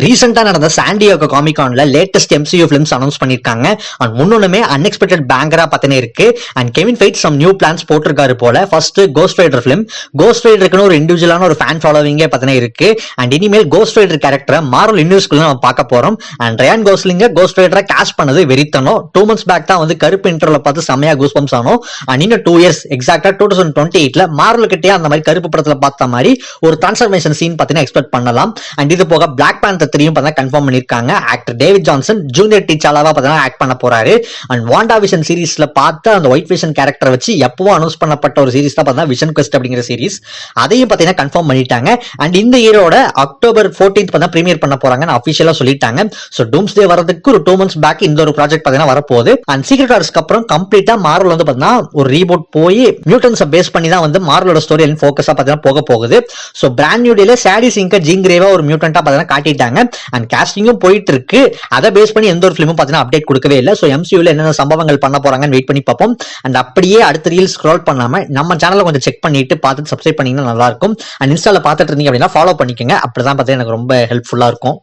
ரீசெண்டா நடந்த சாண்டியோகோ காமிகான்ல லேட்டஸ்ட் MCU ஃபிலிம்ஸ் அனௌன்ஸ் பண்ணிருக்காங்க. அண்ட் முன்னொன்னுமே அன்எக்ஸ்பெக்டட் பேங்கரா பத்தினே இருக்கு. And Kevin Feige some new plans போட்டிருக்காரு போல. First Ghost Rider film. Ghost ரைடருக்குன்னு ஒரு இண்டிவிஜுவலான ஒரு ஃபேன் ஃபாலோவிங்கே பத்தினே இருக்கு. அண்ட் இனிமேல் கோஸ்ட் ரைடர் கேரக்டரை மார்வல் யூனிவர்ஸ்குள்ள நம்ம பார்க்க போறோம். அண்ட் ரயான் கோஸ்லிங்க கோஸ்ட் ரைடரை கேஸ்ட் பண்ணது வெறித்தனம். 2 months பேக் தான் வந்து கருப்பு இன்டர்ல பார்த்து செமையா கூஸ்பம்ஸ் ஆனோம். அண்ட் இன்னும் 2 years எக்ஸாக்டா 2028ல மார்வல் கிட்டே அந்த மாதிரி கருப்பு படத்துல பார்த்த மாதிரி ஒரு டிரான்ஸ்ஃபர்மேஷன் சீன் பத்தின எக்ஸ்பெக்ட் பண்ணலாம். அண்ட் இது போக பிளாக் பேந்தர் 3 கன்ஃபார்ம் பண்ணிருக்காங்க. ஆக்டர் டேவிட் ஜான்சன் ஜூனியர் டீச்சாலாவா பார்த்தா ஆக்ட் பண்ண போறாரு. அண்ட் வாண்டா விஷன் சீரிஸ்ல பார்த்த அந்த ஒயிட் விஷன் கேரக்டரை வச்சு எப்பவும் அனௌன்ஸ் பண்ணப்பட்ட ஒரு சீரிஸ் தான் பார்த்தா விஷன் குவெஸ்ட் அப்படிங்கிற சீரிஸ். அதையும் பார்த்தீங்கன்னா கன்ஃபார்ம் பண்ணிட்டாங்க. அண்ட் இந்த இயரோட அக்டோபர் 14th பார்த்தா பிரீமியர் பண்ண போறாங்கன்னு அஃபிஷியலா சொல்லிட்டாங்க. ஸோ டூம்ஸ்டே வரதுக்கு ஒரு 2 months பேக் இந்த ஒரு ப்ராஜெக்ட் பார்த்தீங்கன்னா வரப்போகுது. அண்ட் சீக்ரெட் வார்ஸ்க்கு அப்புறம் கம்ப்ளீட்டா மார்வல் வந்து பார்த்தீங்கன்னா ஒரு ரீபூட் போய் மியூட்டன்ஸை பேஸ் பண்ணி தான் வந்து மார்வலோட ஸ்டோரி ஃபோக்கஸா பார்த்தீங்கன்னா போகுது. ஸோ பிராண்ட் நியூ டேல சாடி சிங்கர் ஜீங்கிரேவா ஒரு மியூட்டன்டா பார்த்தீங்கன்னா காட்டிட்டாங்க. அண்ட் காஸ்டிங்கும் போயிட்டு இருக்கு. அதை பேஸ் பண்ணி எந்த ஒரு ஃபிலிமும் பார்த்தீங்கன்னா அப்டேட் கொடுக்கவே இல்லை. ஸோ MCUல என்னென்ன சம்பவங்கள் பண்ண போறாங்கன்னு வெயிட் பண்ணி பார்ப்போம். அண்ட் அப்படியே அடுத்த ரீல் ஸ்க்ரோல் பண்ணாம நம்ம சேனலை கொஞ்சம் செக் பண்ணிட்டு பார்த்துட்டு சப்ஸ்கிரைப் பண்ணீங்கன்னா நல்லா இருக்கும். அண்ட் இன்ஸ்டால பார்த்துட்டு இருந்தீங்க அப்படின்னா ஃபாலோ பண்ணிக்கோங்க. அப்படிதான் பார்த்தீங்கன்னா எனக்கு ரொம்ப ஹெல்ப்ஃபுல்லா இருக்கும்.